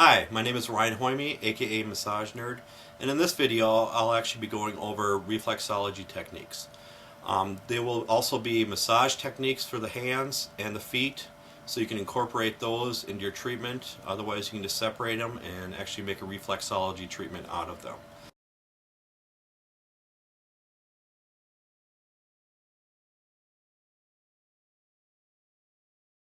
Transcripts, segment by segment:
Hi, my name is Ryan Hoyme, aka Massage Nerd, and in this video I'll actually be going over reflexology techniques. There will also be massage techniques for the hands and the feet, so you can incorporate those into your treatment. Otherwise you can just separate them and actually make a reflexology treatment out of them.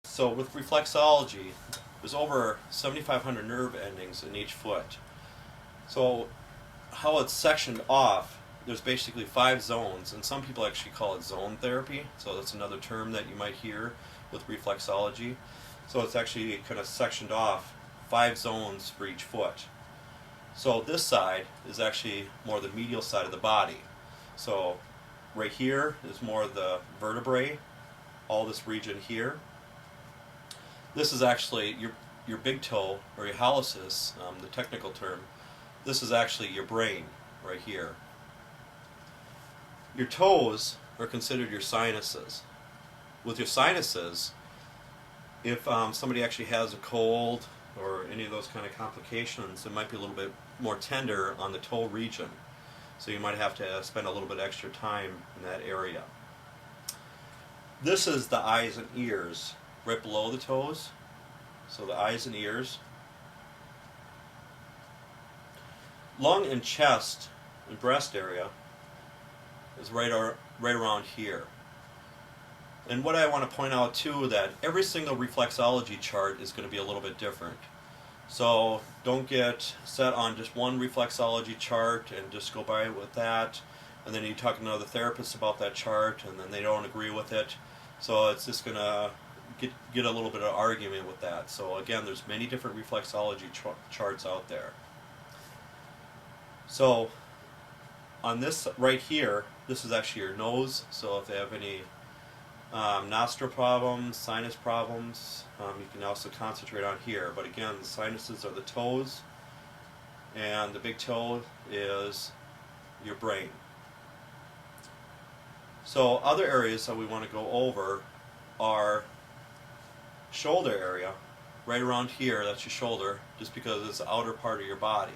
So with reflexology, there's over 7,500 nerve endings in each foot. So how it's sectioned off, there's basically 5 zones, and some people actually call it zone therapy, so that's another term that you might hear with reflexology. So it's actually kind of sectioned off 5 zones for each foot. So this side is actually more the medial side of the body. So right here is more the vertebrae, all this region here. This is actually your big toe, or your hallucis, the technical term. This is actually your brain right here. Your toes are considered your sinuses. With your sinuses, if somebody actually has a cold or any of those kind of complications, it might be a little bit more tender on the toe region. So you might have to spend a little bit extra time in that area. This is the eyes and ears right below the toes. So the eyes and ears. Lung and chest and breast area is right around here. And what I want to point out too, that every single reflexology chart is going to be a little bit different. So don't get set on just one reflexology chart and just go by with that, and then you talk to another therapist about that chart and then they don't agree with it. So it's just going to get a little bit of argument with that. So again, there's many different reflexology charts out there. So on this right here, this is actually your nose. So if they have any nostril problems, sinus problems, you can also concentrate on here. But again, the sinuses are the toes, and the big toe is your brain. So other areas that we want to go over are shoulder area, right around here. That's your shoulder, just because it's the outer part of your body.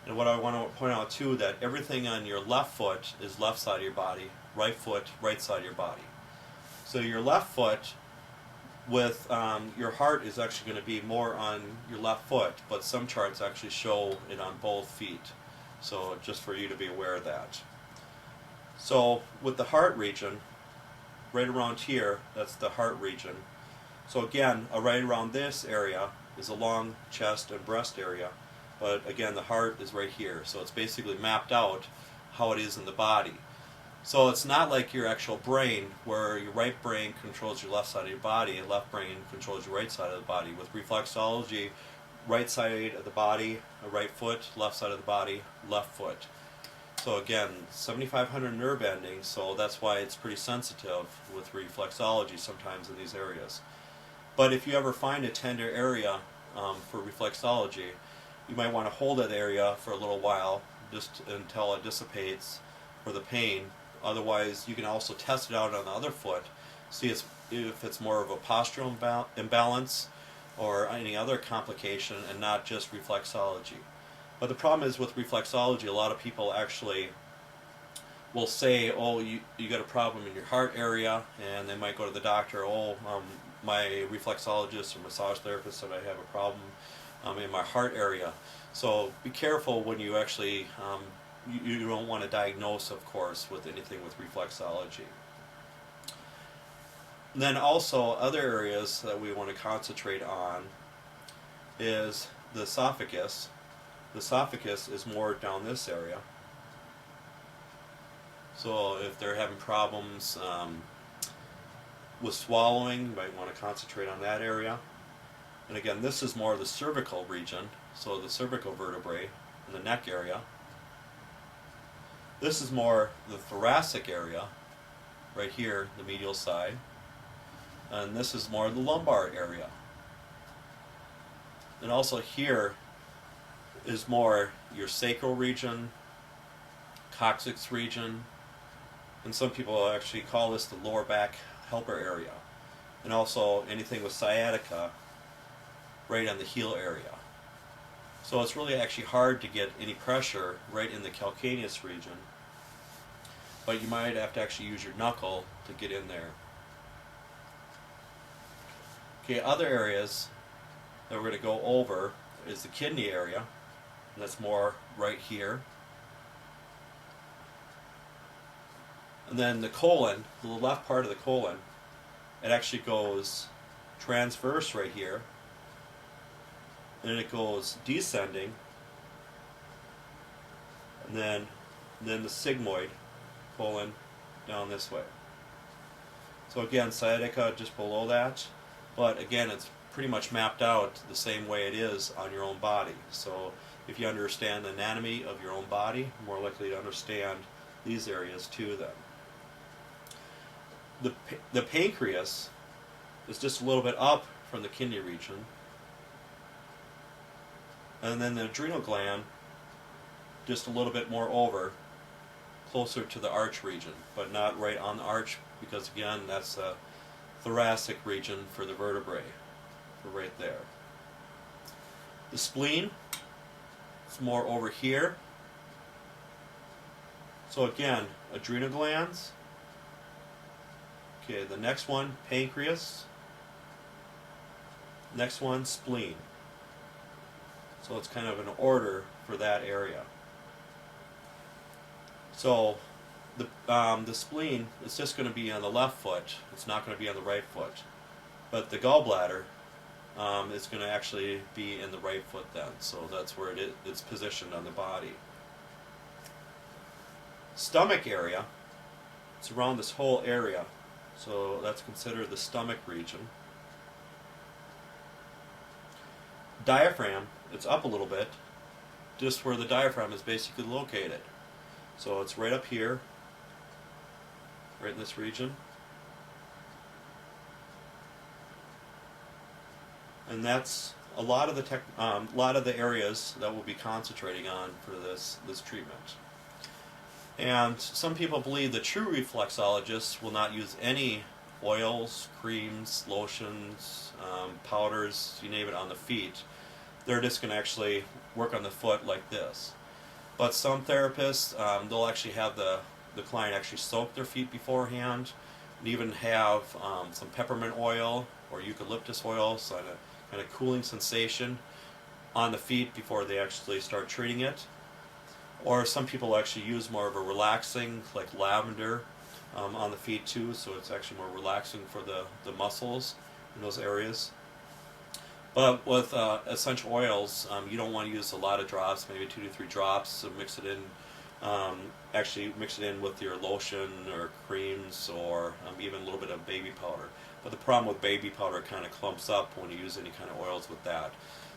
And what I want to point out too, that everything on your left foot is left side of your body, right foot, right side of your body. So your left foot with your heart is actually going to be more on your left foot, but some charts actually show it on both feet. So just for you to be aware of that. So with the heart region, right around here, that's the heart region. So again, right around this area is a lung, chest, and breast area. But again, the heart is right here. So it's basically mapped out how it is in the body. So it's not like your actual brain, where your right brain controls your left side of your body and left brain controls your right side of the body. With reflexology, right side of the body, right foot, left side of the body, left foot. So again, 7,500 nerve endings, so that's why it's pretty sensitive with reflexology sometimes in these areas. But if you ever find a tender area for reflexology, you might want to hold that area for a little while, just until it dissipates for the pain. Otherwise, you can also test it out on the other foot, see if it's more of a postural imbalance or any other complication, and not just reflexology. But the problem is with reflexology, a lot of people actually will say, oh, you got a problem in your heart area, and they might go to the doctor, my reflexologist or massage therapist said I have a problem in my heart area. So be careful when you actually, you don't want to diagnose, of course, with anything with reflexology. And then also other areas that we want to concentrate on is the esophagus. The esophagus is more down this area. So if they're having problems with swallowing, you might want to concentrate on that area. And again, this is more the cervical region, so the cervical vertebrae and the neck area. This is more the thoracic area, right here, the medial side. And this is more the lumbar area. And also here is more your sacral region, coccyx region, and some people actually call this the lower back helper area. And also anything with sciatica, right on the heel area. So it's really actually hard to get any pressure right in the calcaneus region, but you might have to actually use your knuckle to get in there. Okay, other areas that we're going to go over is the kidney area, and that's more right here. And then the colon, the left part of the colon, it actually goes transverse right here, and then it goes descending, and then the sigmoid colon down this way. So again, sciatica just below that, but again, it's pretty much mapped out the same way it is on your own body. So if you understand the anatomy of your own body, you're more likely to understand these areas too then. The pancreas is just a little bit up from the kidney region, and then the adrenal gland just a little bit more over, closer to the arch region, but not right on the arch, because again, that's the thoracic region for the vertebrae, right there. The spleen is more over here. So again, adrenal glands. Okay, the next one, pancreas. Next one, spleen. So it's kind of an order for that area. So the spleen is just going to be on the left foot. It's not going to be on the right foot. But the gallbladder is going to actually be in the right foot then. So that's where it's positioned on the body. Stomach area, it's around this whole area. So that's considered the stomach region. Diaphragm, it's up a little bit, just where the diaphragm is basically located. So it's right up here, right in this region. And that's a lot of the areas that we'll be concentrating on for this treatment. And some people believe the true reflexologists will not use any oils, creams, lotions, powders, you name it, on the feet. They're just going to actually work on the foot like this. But some therapists, they'll actually have the client actually soak their feet beforehand, and even have some peppermint oil or eucalyptus oil, so a kind of cooling sensation on the feet before they actually start treating it. Or some people actually use more of a relaxing, like lavender, on the feet too, so it's actually more relaxing for the muscles in those areas. But with essential oils, you don't want to use a lot of drops, maybe 2 to 3 drops, so mix it in, actually mix it in with your lotion or creams, or even a little bit of baby powder. But the problem with baby powder, kind of clumps up when you use any kind of oils with that.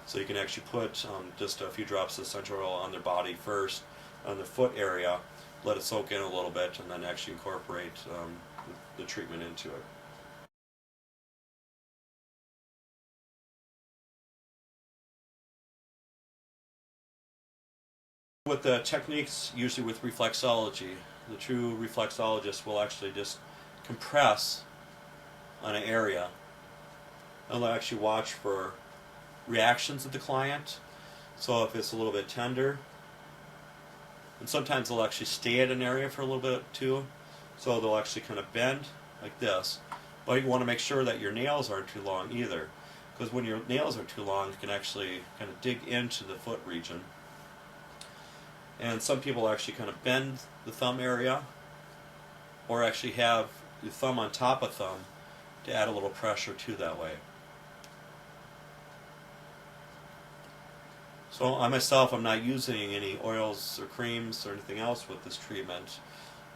So you can actually put just a few drops of essential oil on their body first, on the foot area, let it soak in a little bit, and then actually incorporate the treatment into it. With the techniques, usually with reflexology, the true reflexologist will actually just compress on an area, and they'll actually watch for reactions of the client. So if it's a little bit tender, and sometimes they'll actually stay at an area for a little bit too, so they'll actually kind of bend like this. But you want to make sure that your nails aren't too long either, because when your nails are too long, you can actually kind of dig into the foot region. And some people actually kind of bend the thumb area, or actually have the thumb on top of thumb to add a little pressure to that way. So I myself, I'm not using any oils or creams or anything else with this treatment.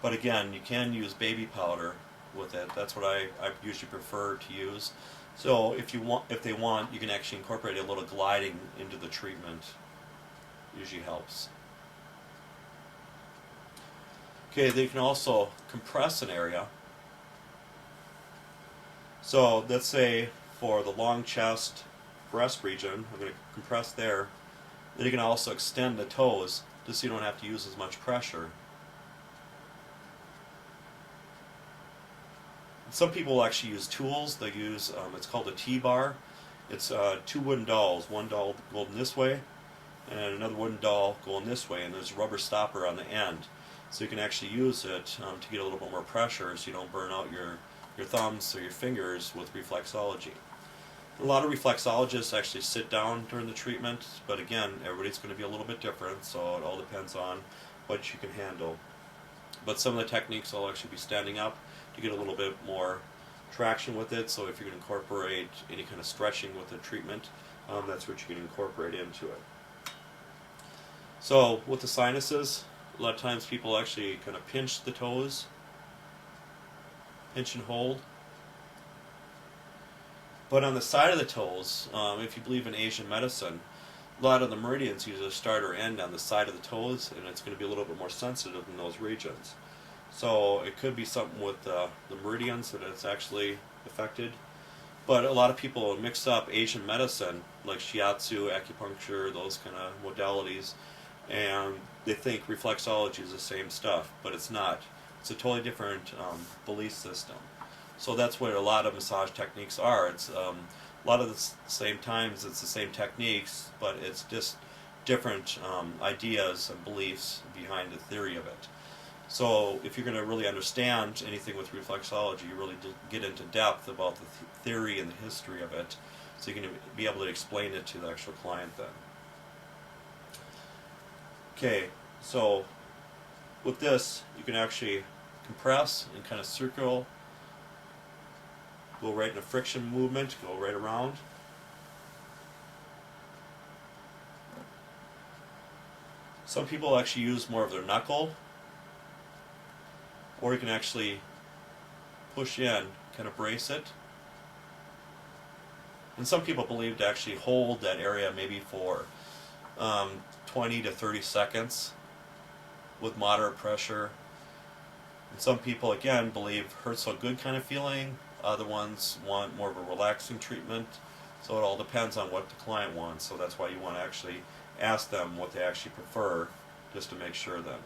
But again, you can use baby powder with it. That's what I usually prefer to use. So if they want, you can actually incorporate a little gliding into the treatment. Usually helps. Okay, they can also compress an area. So let's say for the long chest, breast region, I'm going to compress there. Then you can also extend the toes, just so you don't have to use as much pressure. Some people will actually use tools. They use, it's called a T-bar. It's 2 wooden dowels. One dowel going this way, and another wooden dowel going this way, and there's a rubber stopper on the end. So you can actually use it to get a little bit more pressure so you don't burn out your thumbs or your fingers with reflexology. A lot of reflexologists actually sit down during the treatment, but again, everybody's going to be a little bit different, so it all depends on what you can handle. But some of the techniques will actually be standing up to get a little bit more traction with it, so if you can incorporate any kind of stretching with the treatment, that's what you can incorporate into it. So with the sinuses, a lot of times people actually kind of pinch the toes, pinch and hold. But on the side of the toes, if you believe in Asian medicine, a lot of the meridians use a start or end on the side of the toes, and it's going to be a little bit more sensitive in those regions. So it could be something with the meridians that it's actually affected. But a lot of people mix up Asian medicine, like shiatsu, acupuncture, those kind of modalities, and they think reflexology is the same stuff, but it's not. It's a totally different belief system. So that's what a lot of massage techniques are. It's a lot of the same times it's the same techniques, but it's just different ideas and beliefs behind the theory of it. So if you're going to really understand anything with reflexology, you really get into depth about the theory and the history of it, so you can be able to explain it to the actual client then. Okay, so with this, you can actually compress and kind of circle, go right in a friction movement, go right around. Some people actually use more of their knuckle, or you can actually push in, kind of brace it. And some people believe to actually hold that area maybe for 20 to 30 seconds with moderate pressure. And some people, again, believe hurt so good kind of feeling. Other ones want more of a relaxing treatment. So it all depends on what the client wants. So that's why you want to actually ask them what they actually prefer, just to make sure then.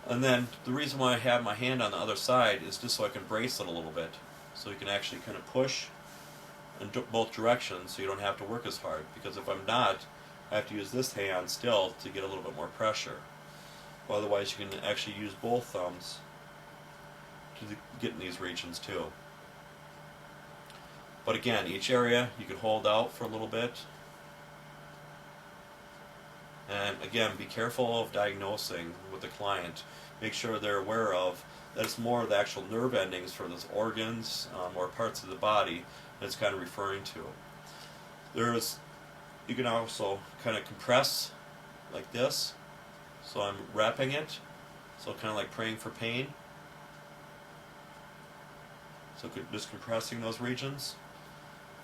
And then the reason why I have my hand on the other side is just so I can brace it a little bit. So you can actually kind of push in both directions, so you don't have to work as hard. Because if I'm not, I have to use this hand still to get a little bit more pressure. Well, otherwise you can actually use both thumbs to get in these regions too. But again, each area you can hold out for a little bit. And again, be careful of diagnosing with the client. Make sure they're aware of that it's more of the actual nerve endings for those organs or parts of the body that it's kind of referring to. You can also kind of compress like this. So I'm wrapping it, so kind of like praying for pain. So just compressing those regions.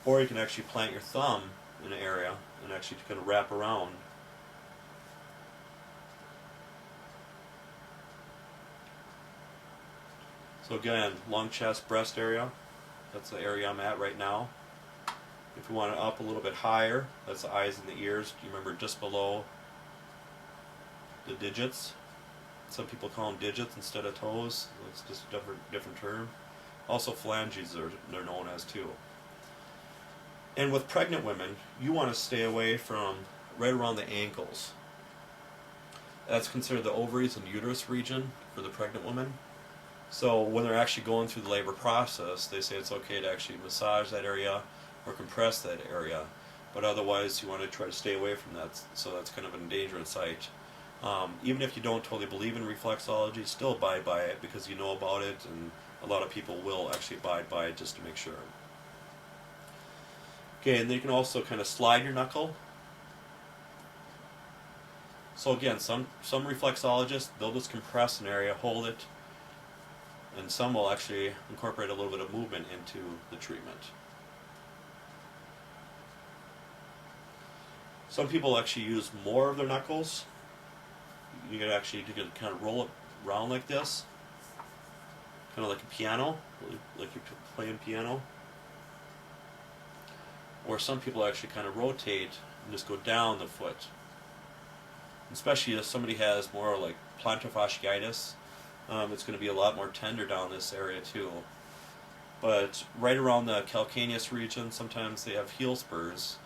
Or you can actually plant your thumb in an area and actually kind of wrap around. So again, lung, chest, breast area, that's the area I'm at right now. If you want it up a little bit higher, that's the eyes and the ears. Do you remember just below the digits? Some people call them digits instead of toes. It's just a different term. Also phalanges they're known as too. And with pregnant women, you want to stay away from right around the ankles. That's considered the ovaries and uterus region for the pregnant woman. So when they're actually going through the labor process, they say it's okay to actually massage that area or compress that area. But otherwise, you want to try to stay away from that. So that's kind of an endangered site. Even if you don't totally believe in reflexology, still abide by it because you know about it, and a lot of people will actually abide by it just to make sure. Okay, and then you can also kind of slide your knuckle. So again, some reflexologists, they'll just compress an area, hold it, and some will actually incorporate a little bit of movement into the treatment. Some people actually use more of their knuckles. You can kind of roll it around like this, kind of like a piano, like you're playing piano. Or some people actually kind of rotate and just go down the foot. Especially if somebody has more like plantar fasciitis, it's going to be a lot more tender down this area too. But right around the calcaneus region, sometimes they have heel spurs.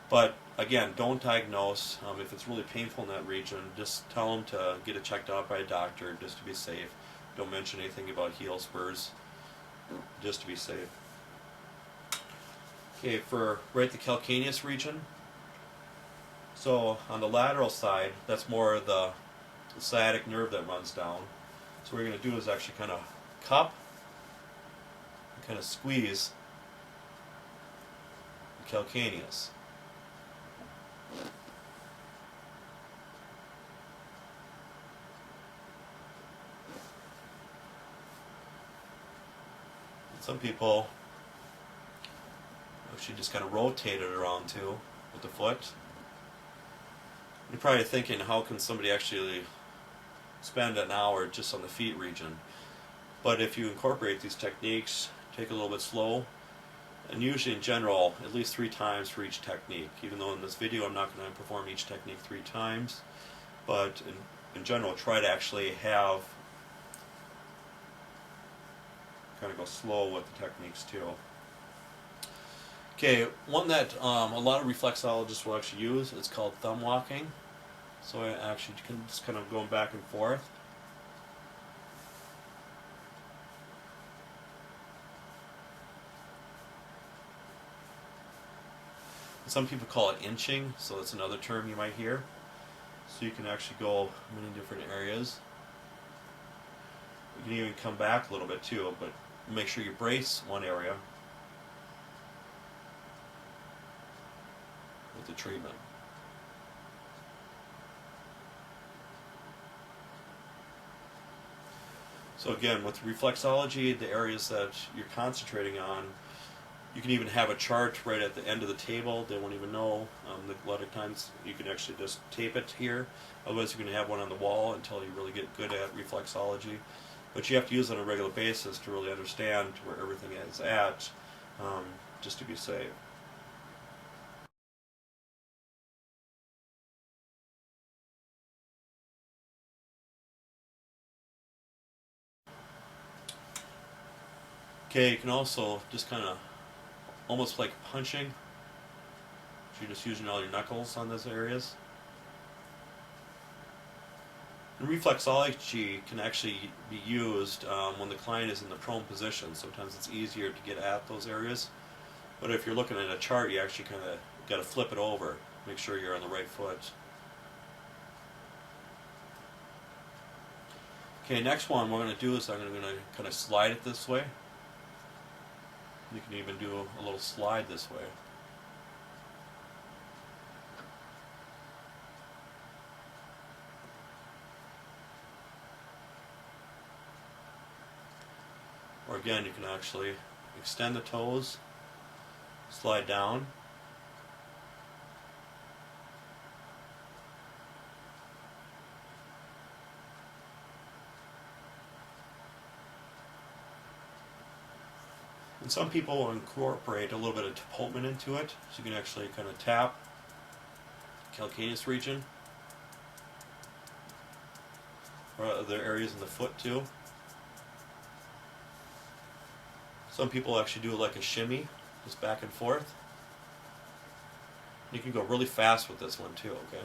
But again, don't diagnose. If it's really painful in that region, just tell them to get it checked out by a doctor just to be safe. Don't mention anything about heel spurs, just to be safe. Okay, for right the calcaneus region. So on the lateral side, that's more the sciatic nerve that runs down. So what we're going to do is actually kind of cup and kind of squeeze the calcaneus. Some people actually just kind of rotate it around too with the foot. You're probably thinking, how can somebody actually spend an hour just on the feet region? But if you incorporate these techniques, take it a little bit slow, and usually in general, at least 3 times for each technique. Even though in this video I'm not going to perform each technique 3 times, but in general, try to actually have kind of go slow with the techniques too. Okay, one that a lot of reflexologists will actually use, it's called thumb walking. So I actually can just kind of going back and forth. Some people call it inching, so that's another term you might hear. So you can actually go many different areas. You can even come back a little bit too, but make sure you brace one area with the treatment. So again, with reflexology, the areas that you're concentrating on, you can even have a chart right at the end of the table. They won't even know. A lot of times you can actually just tape it here. Otherwise you're going to have one on the wall until you really get good at reflexology. But you have to use it on a regular basis to really understand where everything is at, just to be safe. Okay, you can also just kind of, almost like punching, so you're just using all your knuckles on those areas. And reflexology can actually be used when the client is in the prone position. Sometimes it's easier to get at those areas. But if you're looking at a chart, you actually kind of got to flip it over. Make sure you're on the right foot. Okay, next one we're going to do is I'm going to kind of slide it this way. You can even do a little slide this way. Or again, you can actually extend the toes, slide down. And some people will incorporate a little bit of Topoltman into it, so you can actually kind of tap the calcaneus region, or other areas in the foot too. Some people actually do it like a shimmy, just back and forth. You can go really fast with this one too, okay?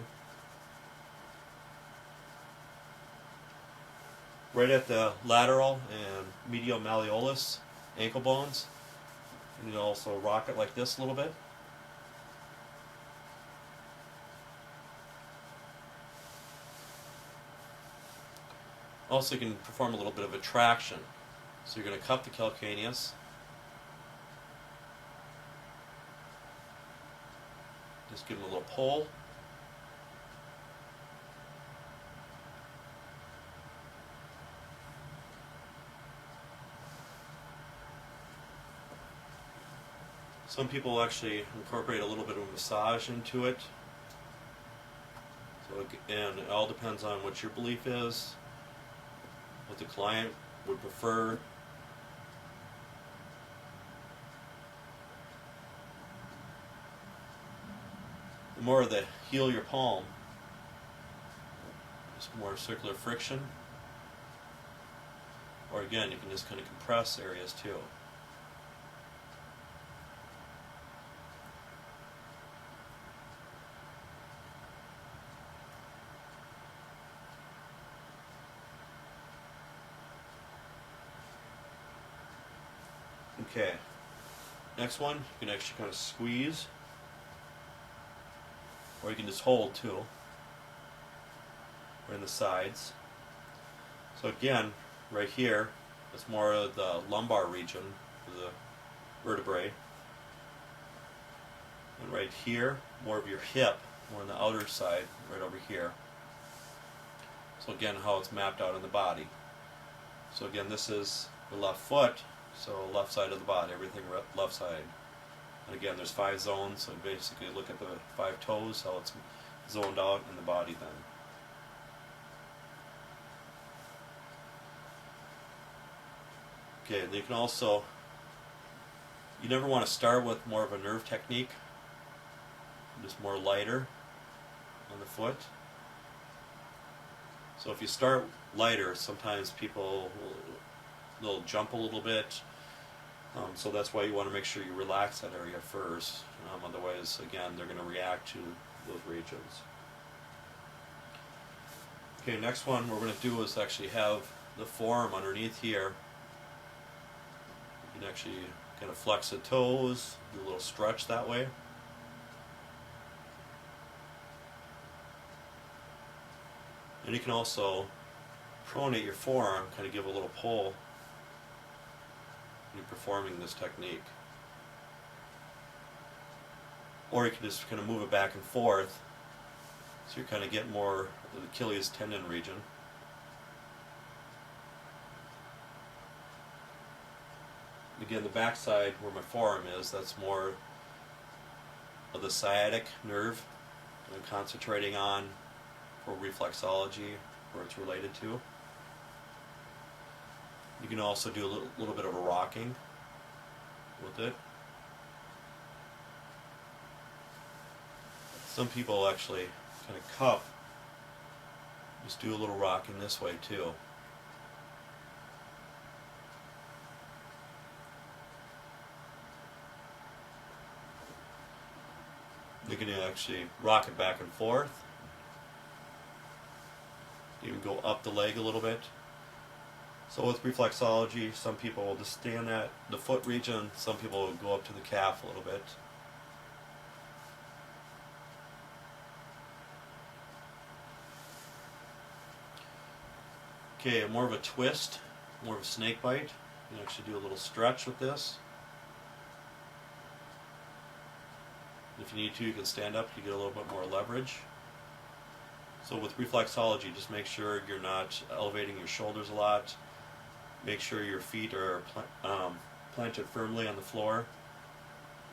Right at the lateral and medial malleolus ankle bones. And you also rock it like this a little bit. Also, you can perform a little bit of a traction. So you're going to cup the calcaneus. Just give them a little pull. Some people actually incorporate a little bit of a massage into it. So, and it all depends on what your belief is, what the client would prefer. The more they heal your palm, just more circular friction. Or again, you can just kind of compress areas too. Okay, next one, you can actually kind of squeeze, or you can just hold too, or in the sides. So again, right here, it's more of the lumbar region of the vertebrae. And right here, more of your hip, more on the outer side, right over here. So again, how it's mapped out in the body. So again, this is the left foot, so left side of the body, everything left side. And again, there's 5 zones, so basically look at the 5 toes, how it's zoned out in the body then. Okay, and you can also, you never want to start with more of a nerve technique, just more lighter on the foot. So if you start lighter, sometimes people they'll jump a little bit. So that's why you want to make sure you relax that area first. Otherwise, again, they're going to react to those regions. Okay, next one we're going to do is actually have the forearm underneath here. You can actually kind of flex the toes, do a little stretch that way. And you can also pronate your forearm, kind of give a little pull when you're performing this technique. Or you can just kind of move it back and forth, so you kind of get more of the Achilles tendon region. Again, the back side where my forearm is, that's more of the sciatic nerve that I'm concentrating on for reflexology, where it's related to. You can also do a little bit of a rocking with it. Some people actually kind of cup, just do a little rocking this way too. You can actually rock it back and forth. You can go up the leg a little bit. So with reflexology, some people will just stay in that the foot region, some people will go up to the calf a little bit. Okay, more of a twist, more of a snake bite. You can actually do a little stretch with this. If you need to, you can stand up, you get a little bit more leverage. So with reflexology, just make sure you're not elevating your shoulders a lot. Make sure your feet are planted firmly on the floor.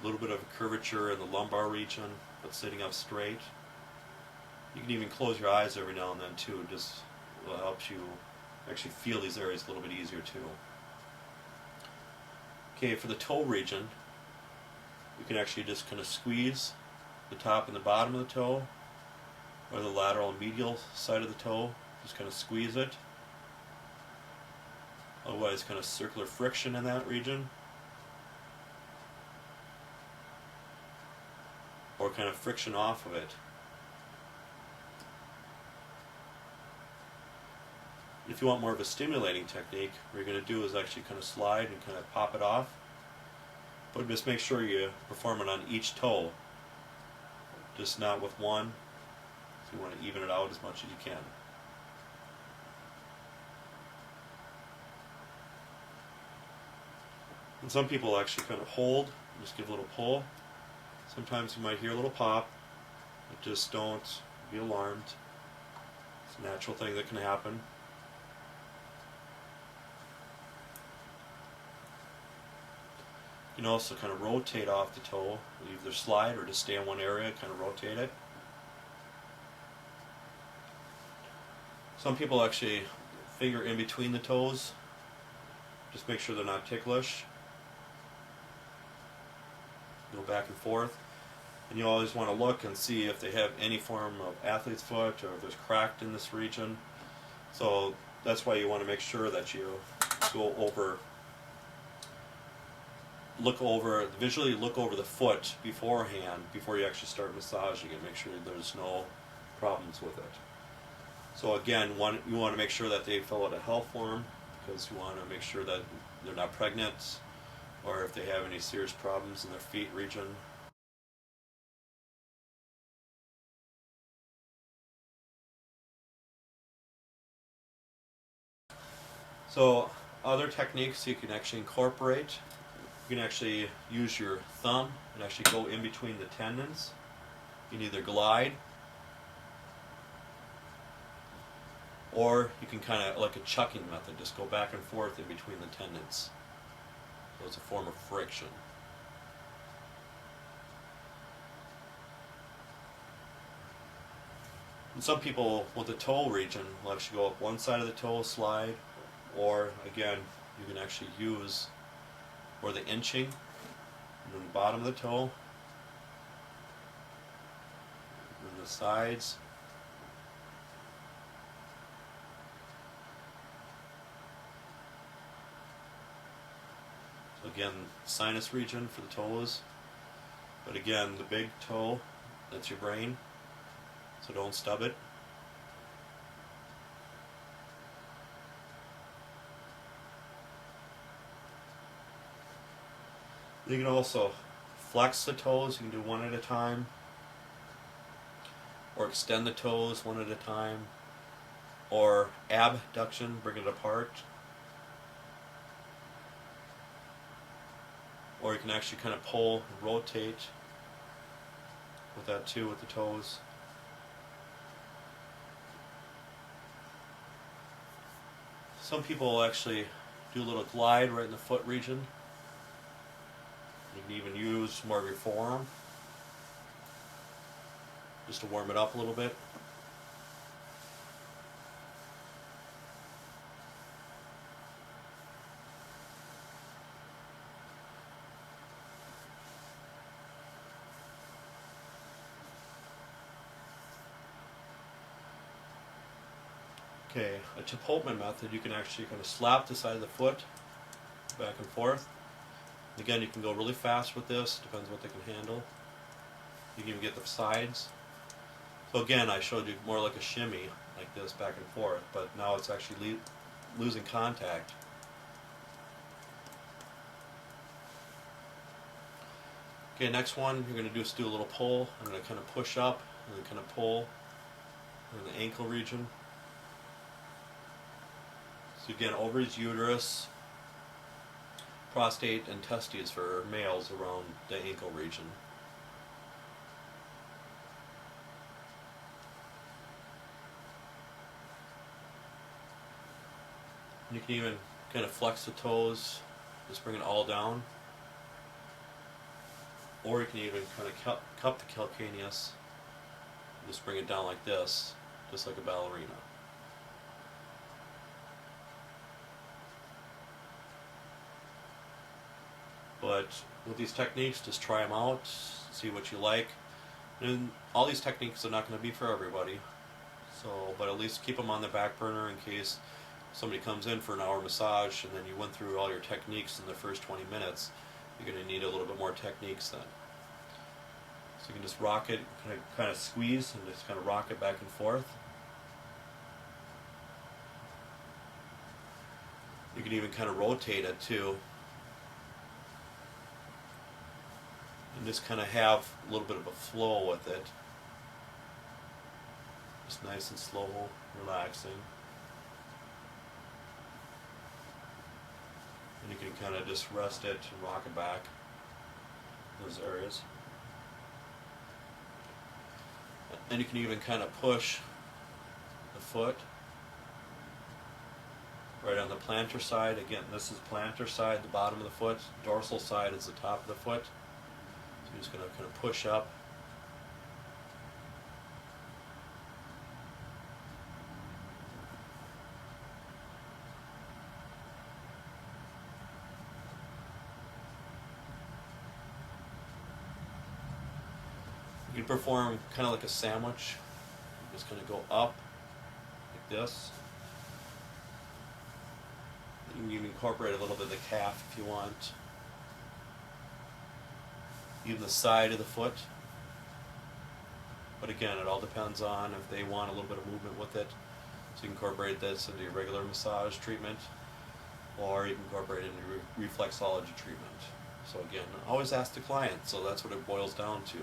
A little bit of a curvature in the lumbar region, but sitting up straight. You can even close your eyes every now and then too, just helps you actually feel these areas a little bit easier too. Okay, for the toe region, you can actually just kind of squeeze the top and the bottom of the toe, or the lateral and medial side of the toe, just kind of squeeze it. Otherwise, kind of circular friction in that region, or kind of friction off of it. If you want more of a stimulating technique, what you're going to do is actually kind of slide and kind of pop it off. But just make sure you perform it on each toe, just not with one. So you want to even it out as much as you can. And some people actually kind of hold, and just give a little pull. Sometimes you might hear a little pop, but just don't be alarmed. It's a natural thing that can happen. You can also kind of rotate off the toe, either slide or just stay in one area, kind of rotate it. Some people actually finger in between the toes, just make sure they're not ticklish. Go back and forth. And you always want to look and see if they have any form of athlete's foot or if there's cracked in this region. So that's why you want to make sure that you go over, visually look over the foot beforehand, before you actually start massaging it. Make sure there's no problems with it. So again, you want to make sure that they fill out a health form, because you want to make sure that they're not pregnant, or if they have any serious problems in their feet region. So other techniques you can actually incorporate, you can actually use your thumb and actually go in between the tendons. You can either glide, or you can kind of, like a chucking method, just go back and forth in between the tendons. So it's a form of friction. And some people with the toe region will actually go up one side of the toe, slide, or again, you can actually use or the inching and then the bottom of the toe, and the sides. So again, sinus region for the toes, but again, the big toe, that's your brain, so don't stub it. You can also flex the toes, you can do one at a time, or extend the toes one at a time, or abduction, bring it apart. Or you can actually kind of pull and rotate with that too, with the toes. Some people will actually do a little glide right in the foot region. You can even use more of your forearm just to warm it up a little bit. Okay, a Chipotle method, you can actually kind of slap the side of the foot back and forth. Again, you can go really fast with this, depends what they can handle. You can even get the sides. So again, I showed you more like a shimmy, like this, back and forth, but now it's actually losing contact. Okay, next one, you're going to do a little pull. I'm going to kind of push up and then kind of pull in the ankle region. So again, ovaries, uterus, prostate, and testes for males around the ankle region. You can even kind of flex the toes, just bring it all down. Or you can even kind of cup the calcaneus, just bring it down like this, just like a ballerina. But with these techniques, just try them out, see what you like. And all these techniques are not going to be for everybody. So, but at least keep them on the back burner in case somebody comes in for an hour massage and then you went through all your techniques in the first 20 minutes. You're going to need a little bit more techniques then. So you can just rock it, kind of squeeze and just kind of rock it back and forth. You can even kind of rotate it too. And just kind of have a little bit of a flow with it. Just nice and slow, relaxing. And you can kind of just rest it and rock it back in those areas. And you can even kind of push the foot right on the plantar side. Again, this is plantar side, the bottom of the foot. Dorsal side is the top of the foot. So you're just going to kind of push up. You can perform kind of like a sandwich. You're just going to go up like this. You can even incorporate a little bit of the calf if you want. Even the side of the foot. But again, it all depends on if they want a little bit of movement with it. So you can incorporate this into your regular massage treatment. or you can incorporate it into reflexology treatment. So again, always ask the client, so that's what it boils down to.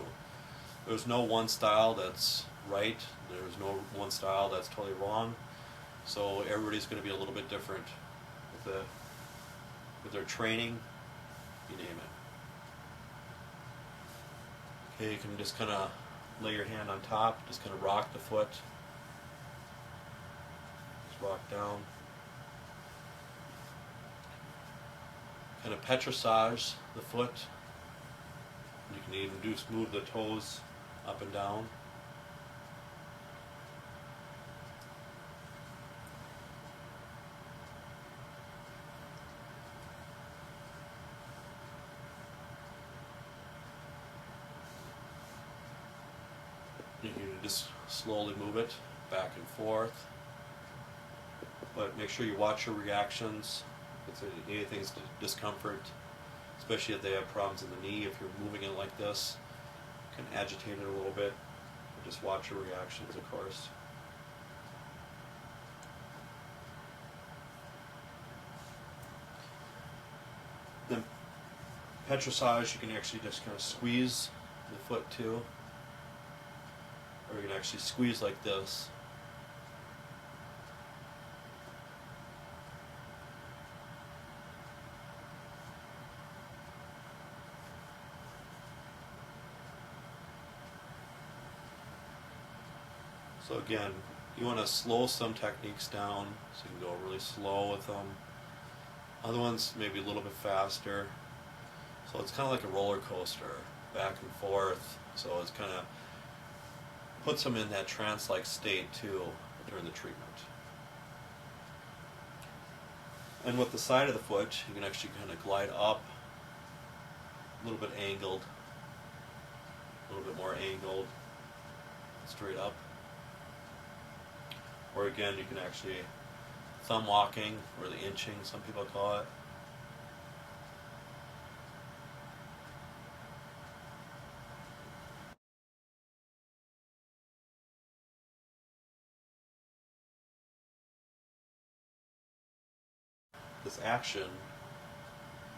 There's no one style that's right, there's no one style that's totally wrong, so everybody's going to be a little bit different with their training, you name it. Okay, you can just kind of lay your hand on top, just kind of rock the foot, just rock down. Kind of petrissage the foot. You can even move the toes up and down. You can just slowly move it back and forth, but make sure you watch your reactions. If anything's discomfort, especially if they have problems in the knee, if you're moving it like this, you can agitate it a little bit. Just watch your reactions, of course. Then petrissage, you can actually just kind of squeeze the foot too, or you can actually squeeze like this. So again, you want to slow some techniques down, so you can go really slow with them. Other ones maybe a little bit faster. So it's kind of like a roller coaster, back and forth. So it's kind of puts them in that trance-like state too during the treatment. And with the side of the foot, you can actually kind of glide up, a little bit angled, a little bit more angled, straight up. Or again, you can actually thumb walking, or the inching, some people call it. This action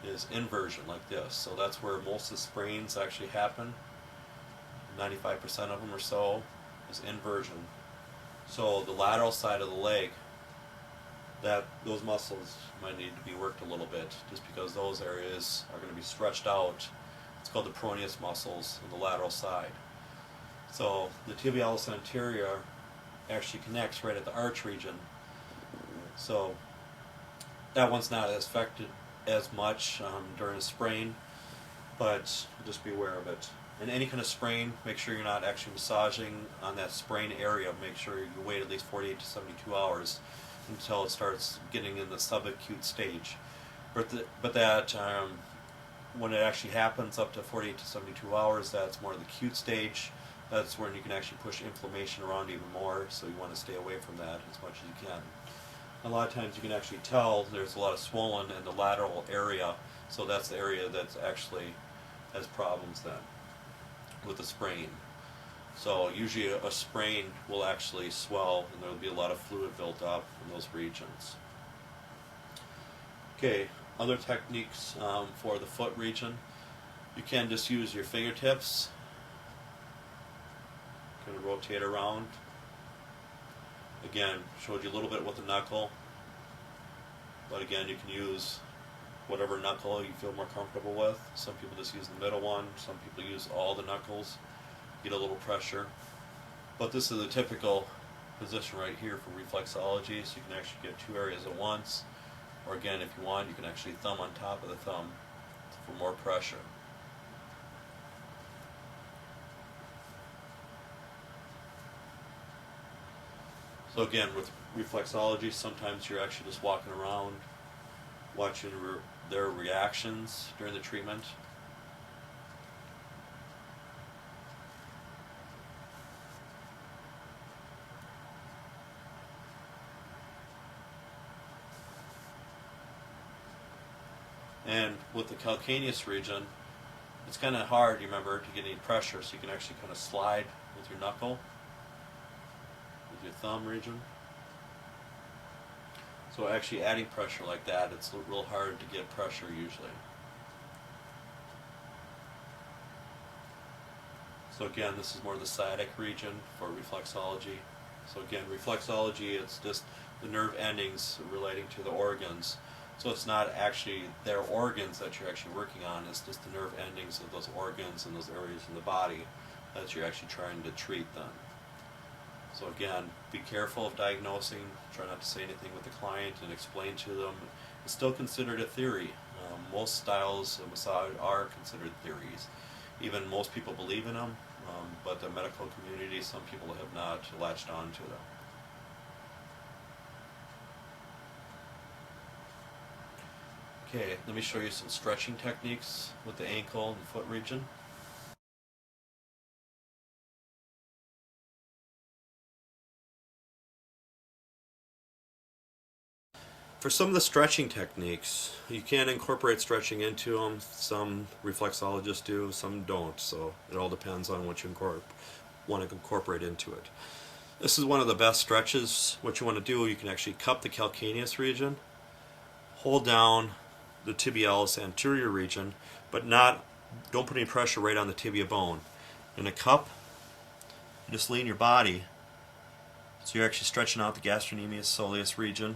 is inversion like this, so that's where most of the sprains actually happen. 95% of them or so is inversion. So the lateral side of the leg, those muscles might need to be worked a little bit, just because those areas are going to be stretched out. It's called the peroneus muscles on the lateral side. So the tibialis anterior actually connects right at the arch region. So that one's not as affected as much during a sprain, but just be aware of it. In any kind of sprain, make sure you're not actually massaging on that sprain area. Make sure you wait at least 48 to 72 hours until it starts getting in the subacute stage. But that when it actually happens up to 48 to 72 hours, that's more of the acute stage. That's when you can actually push inflammation around even more, so you want to stay away from that as much as you can. A lot of times you can actually tell there's a lot of swollen in the lateral area, so that's the area that actually has problems then with the sprain. So usually a sprain will actually swell, and there will be a lot of fluid built up in those regions. Okay, other techniques for the foot region. You can just use your fingertips, kind of rotate around. Again, showed you a little bit with the knuckle, but again, you can use whatever knuckle you feel more comfortable with. Some people just use the middle one, some people use all the knuckles, get a little pressure. But this is a typical position right here for reflexology, so you can actually get two areas at once. Or again, if you want, you can actually thumb on top of the thumb for more pressure. So again, with reflexology, sometimes you're actually just walking around, watching their reactions during the treatment. And with the calcaneus region, it's kind of hard, you remember, to get any pressure, so you can actually kind of slide with your knuckle, with your thumb region. So actually adding pressure like that, it's real hard to get pressure usually. So again, this is more the sciatic region for reflexology. So again, reflexology, it's just the nerve endings relating to the organs. So it's not actually their organs that you're actually working on, it's just the nerve endings of those organs and those areas in the body that you're actually trying to treat then. So again, be careful of diagnosing, try not to say anything with the client and explain to them. It's still considered a theory. Most styles of massage are considered theories. Even most people believe in them, but the medical community, some people have not latched on to them. Okay, let me show you some stretching techniques with the ankle and foot region. For some of the stretching techniques, you can incorporate stretching into them. Some reflexologists do, some don't, so it all depends on what you want to incorporate into it. This is one of the best stretches. What you want to do, you can actually cup the calcaneus region, hold down the tibialis anterior region, but don't put any pressure right on the tibia bone. In a cup, just lean your body, so you're actually stretching out the gastrocnemius soleus region.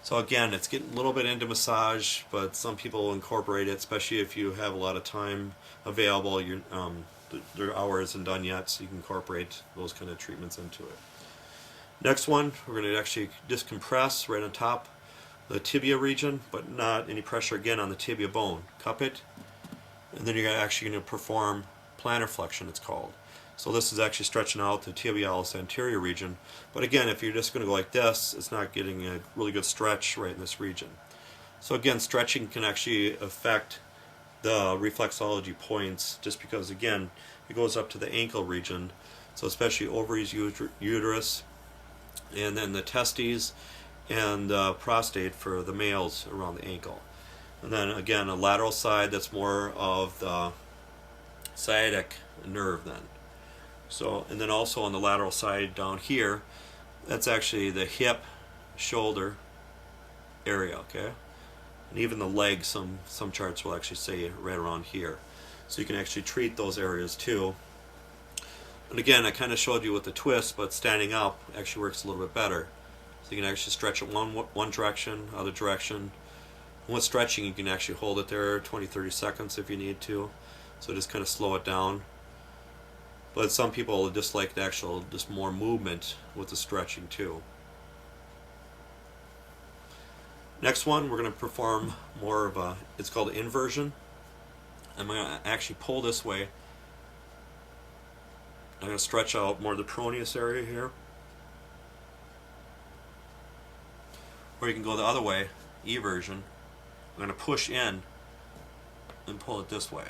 So again, it's getting a little bit into massage, but some people incorporate it, especially if you have a lot of time available. Their hour isn't done yet, so you can incorporate those kind of treatments into it. Next one, we're going to actually just compress right on top the tibia region, but not any pressure again on the tibia bone. Cup it, and then you're actually going to perform plantar flexion, it's called. So this is actually stretching out the tibialis anterior region. But again, if you're just going to go like this, it's not getting a really good stretch right in this region. So again, stretching can actually affect the reflexology points just because, again, it goes up to the ankle region. So especially ovaries, uterus, and then the testes and the prostate for the males around the ankle. And then again, a lateral side, that's more of the sciatic nerve then. So, and then also on the lateral side down here, that's actually the hip, shoulder area, okay? And even the leg, some charts will actually say right around here. So you can actually treat those areas too. And again, I kind of showed you with the twist, but standing up actually works a little bit better. So you can actually stretch it one direction, other direction. And with stretching, you can actually hold it there 20-30 seconds if you need to. So just kind of slow it down. But some people just like the actual, just more movement with the stretching too. Next one, we're going to perform more of a, it's called inversion. I'm going to actually pull this way. I'm going to stretch out more of the peroneus area here. Or you can go the other way, eversion. I'm going to push in and pull it this way.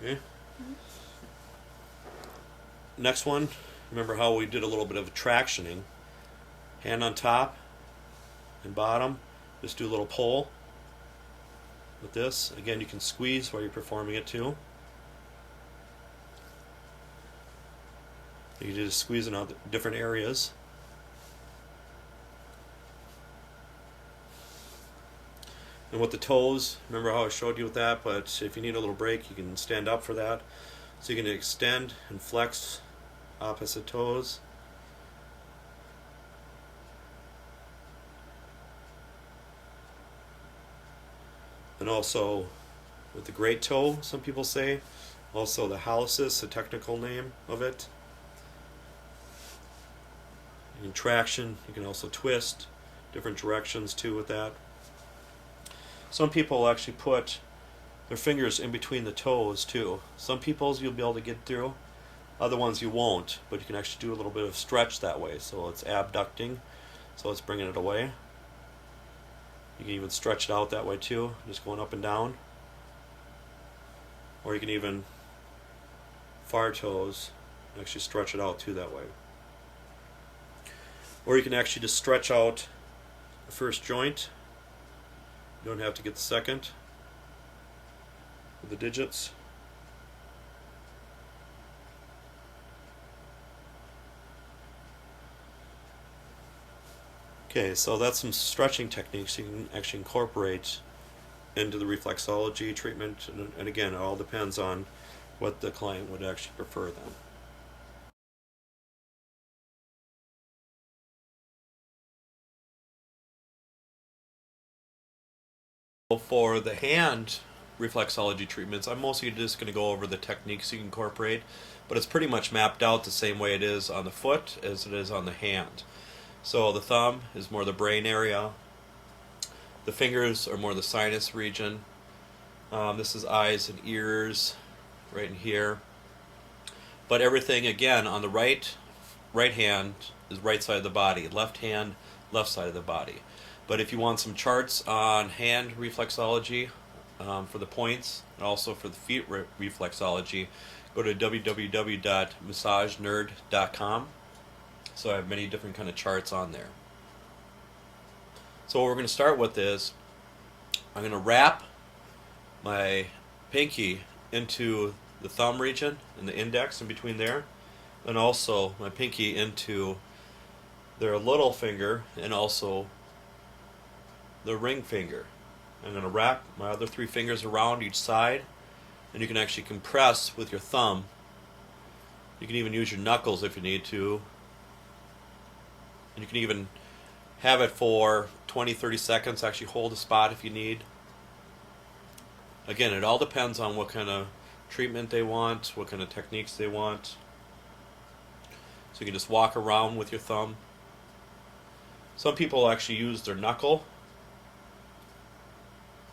Okay. Next one, remember how we did a little bit of tractioning. Hand on top and bottom, just do a little pull with this. Again, you can squeeze while you're performing it too. You just squeezing out different areas. And with the toes, remember how I showed you with that, but if you need a little break, you can stand up for that. So you can extend and flex opposite toes. And also with the great toe, some people say. Also the hallucis, the technical name of it. You can traction, you can also twist, different directions too with that. Some people actually put their fingers in between the toes too. Some people's you'll be able to get through, other ones you won't, but you can actually do a little bit of stretch that way. So it's abducting, so it's bringing it away. You can even stretch it out that way too, just going up and down. Or you can even far toes, actually stretch it out too that way. Or you can actually just stretch out the first joint. You don't have to get the second with the digits. Okay, so that's some stretching techniques you can actually incorporate into the reflexology treatment, and again, it all depends on what the client would actually prefer then. For the hand reflexology treatments, I'm mostly just going to go over the techniques you can incorporate, but it's pretty much mapped out the same way it is on the foot as it is on the hand. So the thumb is more the brain area, the fingers are more the sinus region, this is eyes and ears right in here, but everything again on the right hand is right side of the body, left hand left side of the body. But if you want some charts on hand reflexology for the points and also for the feet reflexology, go to www.massagenerd.com. So I have many different kind of charts on there. So what we're going to start with is I'm going to wrap my pinky into the thumb region and the index in between there, and also my pinky into their little finger and also the ring finger. I'm going to wrap my other three fingers around each side, and you can actually compress with your thumb. You can even use your knuckles if you need to, and you can even have it for 20-30 seconds, actually hold the spot if you need. Again, it all depends on what kind of treatment they want, what kind of techniques they want. So you can just walk around with your thumb. Some people actually use their knuckle.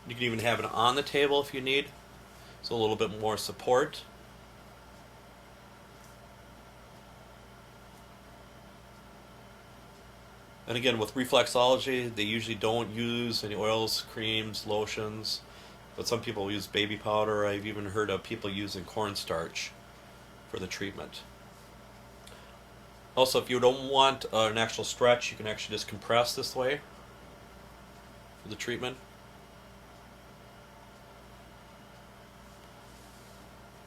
You can even have it on the table if you need, so a little bit more support. And again, with reflexology, they usually don't use any oils, creams, lotions, but some people use baby powder. I've even heard of people using cornstarch for the treatment. Also, if you don't want an actual stretch, you can actually just compress this way for the treatment.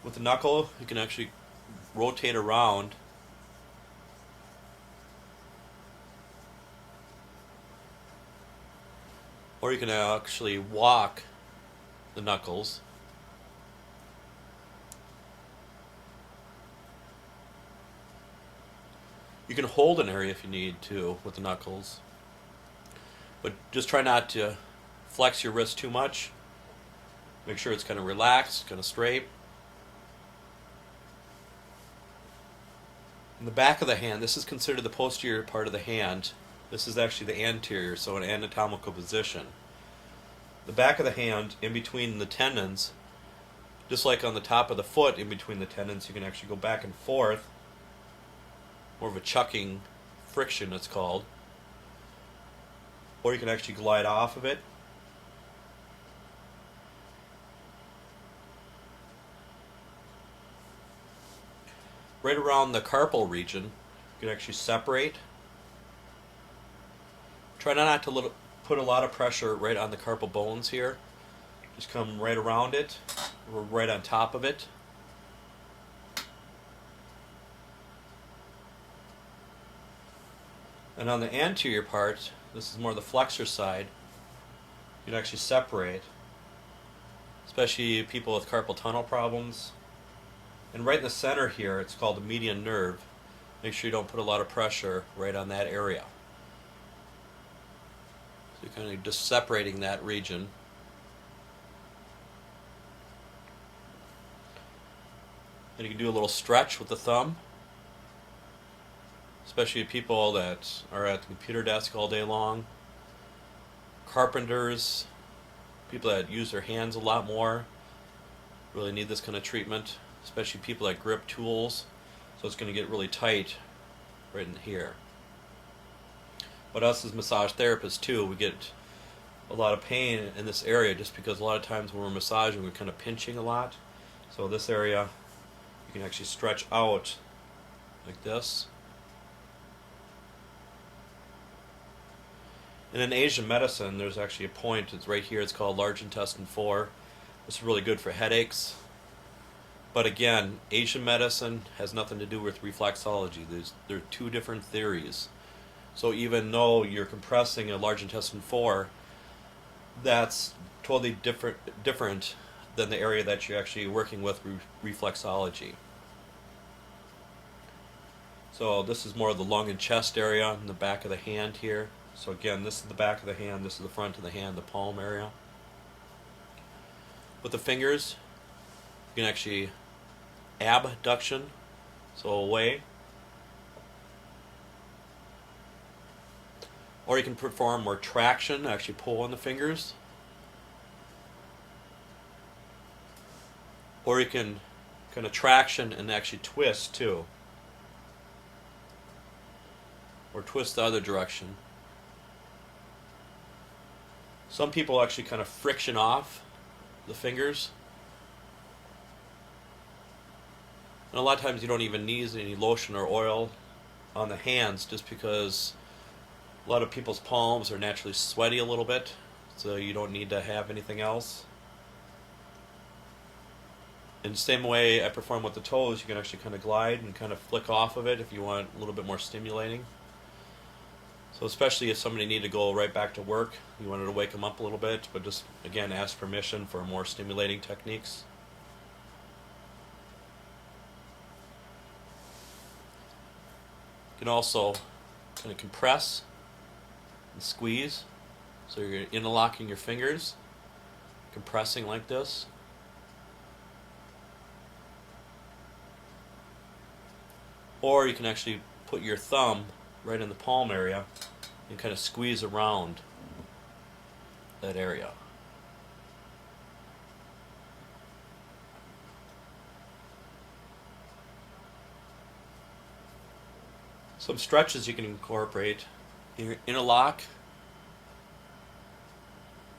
With the knuckle, you can actually rotate around or you can actually walk the knuckles. You can hold an area if you need to with the knuckles, but just try not to flex your wrist too much. Make sure it's kind of relaxed, kind of straight. In the back of the hand, this is considered the posterior part of the hand. This is actually the anterior, so an anatomical position. The back of the hand, in between the tendons, just like on the top of the foot, in between the tendons, you can actually go back and forth. More of a chucking friction, it's called. Or you can actually glide off of it. Right around the carpal region, you can actually separate. Try not to put a lot of pressure right on the carpal bones here. Just come right around it, or right on top of it. And on the anterior part, this is more the flexor side, you can actually separate, especially people with carpal tunnel problems. And right in the center here, it's called the median nerve. Make sure you don't put a lot of pressure right on that area. So you're kind of just separating that region. And you can do a little stretch with the thumb, especially people that are at the computer desk all day long. Carpenters, people that use their hands a lot more, really need this kind of treatment. Especially people that grip tools, so it's going to get really tight right in here. But us as massage therapists too, we get a lot of pain in this area just because a lot of times when we're massaging, we're kind of pinching a lot. So this area, you can actually stretch out like this. And in Asian medicine, there's actually a point, it's right here, it's called large intestine 4. This is really good for headaches. But again, Asian medicine has nothing to do with reflexology. There are two different theories. So even though you're compressing a large intestine 4, that's totally different than the area that you're actually working with reflexology. So this is more of the lung and chest area in the back of the hand here. So again, this is the back of the hand, this is the front of the hand, the palm area. With the fingers, you can actually abduction, so away. Or you can perform more traction, actually pull on the fingers. Or you can kind of traction and actually twist too. Or twist the other direction. Some people actually kind of friction off the fingers. And a lot of times you don't even need any lotion or oil on the hands, just because a lot of people's palms are naturally sweaty a little bit, so you don't need to have anything else. In the same way I perform with the toes, you can actually kind of glide and kind of flick off of it if you want a little bit more stimulating. So especially if somebody needed to go right back to work, you wanted to wake them up a little bit, but just again ask permission for more stimulating techniques. You can also kind of compress and squeeze. So you're interlocking your fingers, compressing like this. Or you can actually put your thumb right in the palm area and kind of squeeze around that area. Some stretches you can incorporate. Your interlock.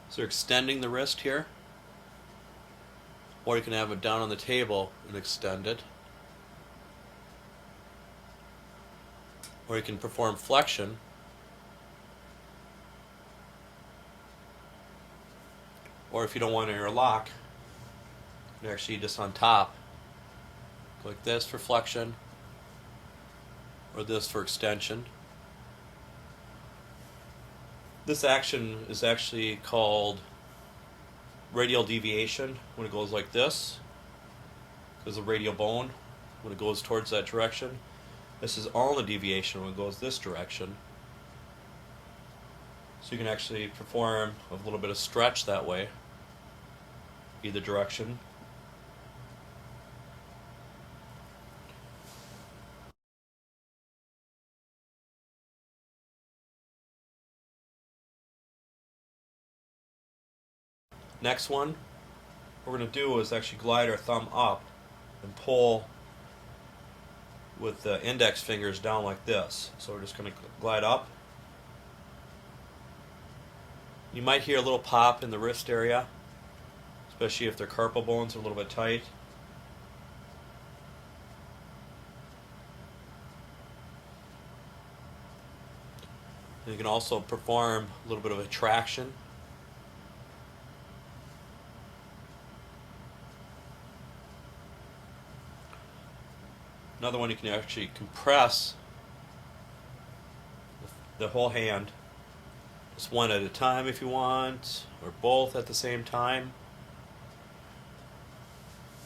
So you're extending the wrist here. Or you can have it down on the table and extend it. Or you can perform flexion. Or if you don't want to interlock, you're actually just on top. Go like this for flexion, or this for extension. This action is actually called radial deviation when it goes like this, because the radial bone, when it goes towards that direction. This is ulnar deviation when it goes this direction. So you can actually perform a little bit of stretch that way, either direction. Next one, what we're going to do is actually glide our thumb up and pull with the index fingers down like this. So we're just going to glide up. You might hear a little pop in the wrist area, especially if their carpal bones are a little bit tight. And you can also perform a little bit of a traction. Another one, you can actually compress the whole hand, just one at a time if you want, or both at the same time.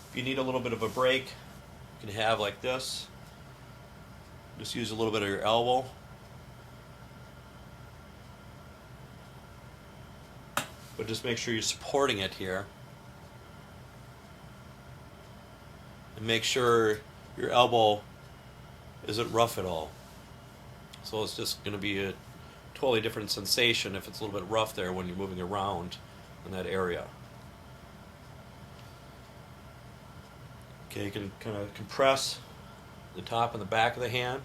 If you need a little bit of a break, you can have like this. Just use a little bit of your elbow. But just make sure you're supporting it here. And make sure your elbow isn't rough at all. So it's just going to be a totally different sensation if it's a little bit rough there when you're moving around in that area. Okay, you can kind of compress the top and the back of the hand.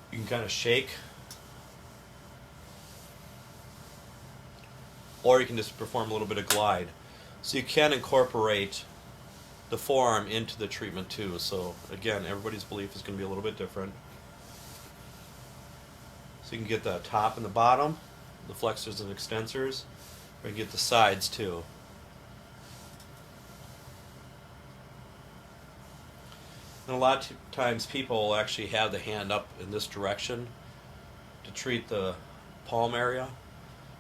You can kind of shake, or you can just perform a little bit of glide. So you can incorporate the forearm into the treatment too. So again, everybody's belief is going to be a little bit different. So you can get the top and the bottom, the flexors and extensors, We can get the sides too. And a lot of times people will actually have the hand up in this direction to treat the palm area.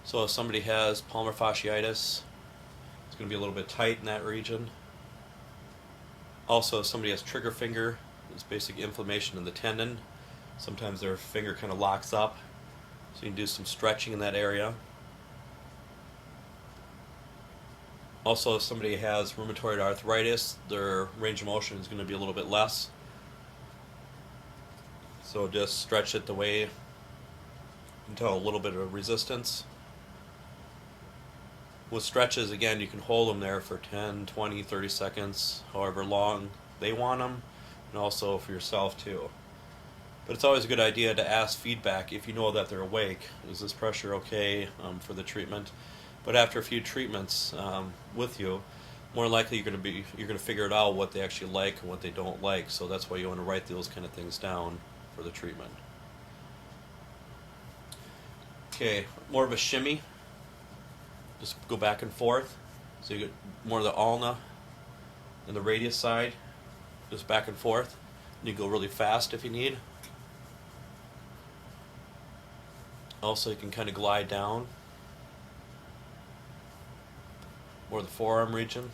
So if somebody has palmar fasciitis, it's going to be a little bit tight in that region. Also, if somebody has trigger finger, there's basic inflammation in the tendon. Sometimes their finger kind of locks up, so you can do some stretching in that area. Also, if somebody has rheumatoid arthritis, their range of motion is going to be a little bit less. So just stretch it the way until a little bit of resistance. With stretches, again, you can hold them there for 10, 20, 30 seconds, however long they want them, and also for yourself too. But it's always a good idea to ask feedback if you know that they're awake. Is this pressure okay for the treatment? But after a few treatments with you, more likely you're going to figure it out what they actually like and what they don't like. So that's why you want to write those kind of things down for the treatment. Okay, more of a shimmy. Just go back and forth. So you get more of the ulna and the radius side, just back and forth. And you go really fast if you need. Also, you can kind of glide down. Or the forearm region.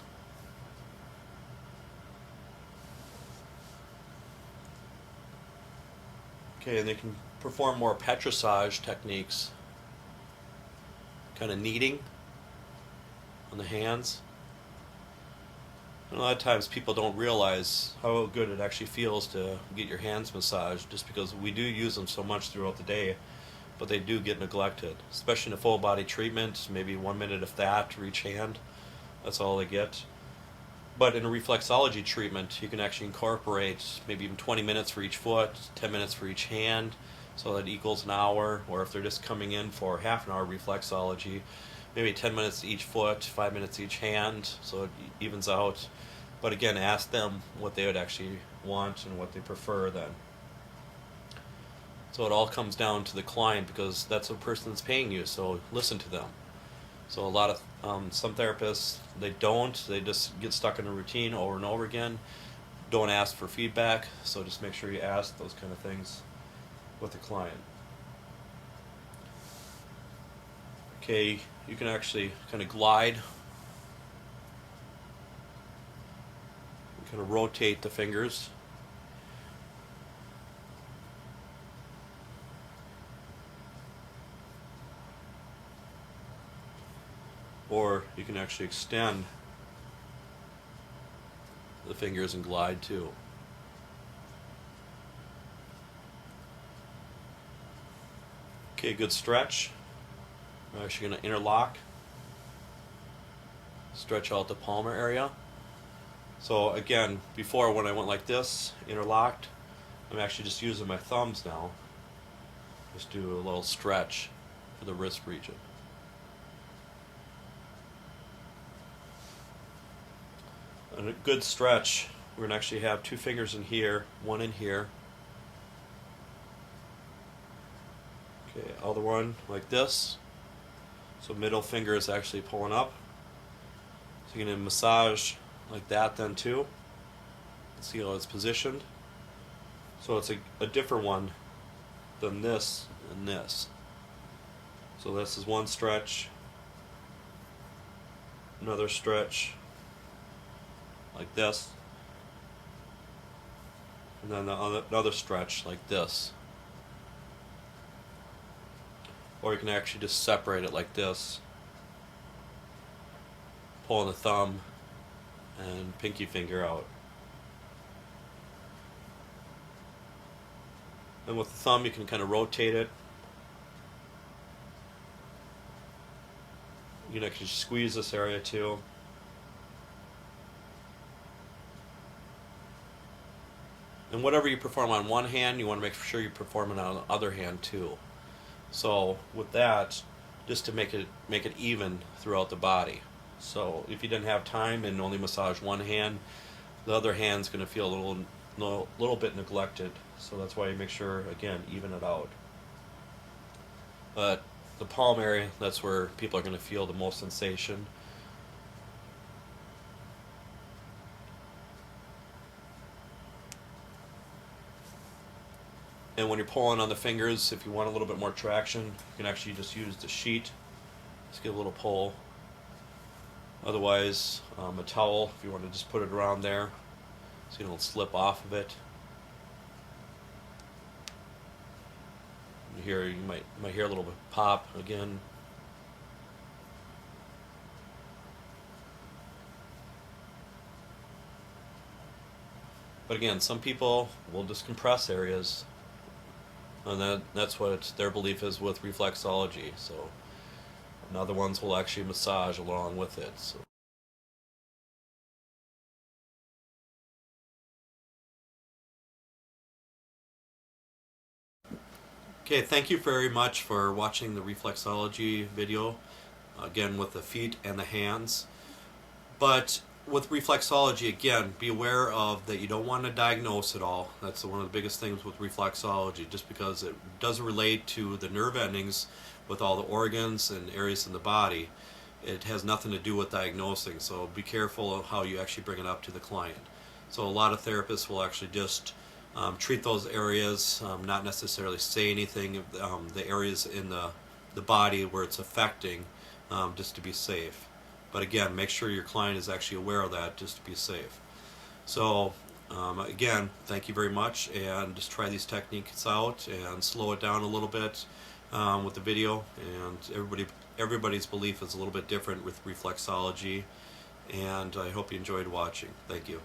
Okay, and they can perform more petrissage techniques, kind of kneading on the hands. And a lot of times people don't realize how good it actually feels to get your hands massaged, just because we do use them so much throughout the day, but they do get neglected, especially in a full body treatment, maybe 1 minute if that for each hand. That's all they get. But in a reflexology treatment, you can actually incorporate maybe even 20 minutes for each foot, 10 minutes for each hand, so that equals an hour. Or if they're just coming in for half an hour reflexology, maybe 10 minutes each foot, 5 minutes each hand, so it evens out. But again, ask them what they would actually want and what they prefer then. So it all comes down to the client, because that's the person that's paying you, so listen to them. So a lot of some therapists, they just get stuck in a routine over and over again, don't ask for feedback, so just make sure you ask those kind of things with the client. Okay, you can actually kind of glide, kind of rotate the fingers. Or you can actually extend the fingers and glide too. Okay, good stretch. We're actually going to interlock. Stretch out the palmar area. So again, before when I went like this, interlocked, I'm actually just using my thumbs now. Just do a little stretch for the wrist region. And a good stretch, we're going to actually have 2 fingers in here, 1 in here. Okay, other one like this. So middle finger is actually pulling up. So you're going to massage like that then too. See how it's positioned. So it's a different one than this and this. So this is one stretch, another stretch, like this, and then another stretch like this. Or you can actually just separate it like this, pulling the thumb and pinky finger out. And with the thumb you can kind of rotate it. You can actually squeeze this area too. And whatever you perform on one hand, you want to make sure you perform it on the other hand too. So with that, just to make it even throughout the body. So if you didn't have time and only massage one hand, the other hand's going to feel a little bit neglected. So that's why you make sure, again, even it out. But the palm area, that's where people are going to feel the most sensation. And when you're pulling on the fingers, if you want a little bit more traction, you can actually just use the sheet. Just get a little pull. Otherwise, a towel, if you want to just put it around there so you don't slip off of it. You might hear a little bit pop again. But again, some people will just compress areas, and that's what their belief is with reflexology. So, and other ones will actually massage along with it. So. Okay, thank you very much for watching the reflexology video, again with the feet and the hands. But with reflexology, again, be aware of that you don't want to diagnose it all. That's one of the biggest things with reflexology, just because it does relate to the nerve endings with all the organs and areas in the body. It has nothing to do with diagnosing, so be careful of how you actually bring it up to the client. So a lot of therapists will actually just treat those areas, not necessarily say anything, the areas in the body where it's affecting, just to be safe. But again, make sure your client is actually aware of that, just to be safe. So again, thank you very much, and just try these techniques out and slow it down a little bit with the video. And everybody's belief is a little bit different with reflexology, and I hope you enjoyed watching. Thank you.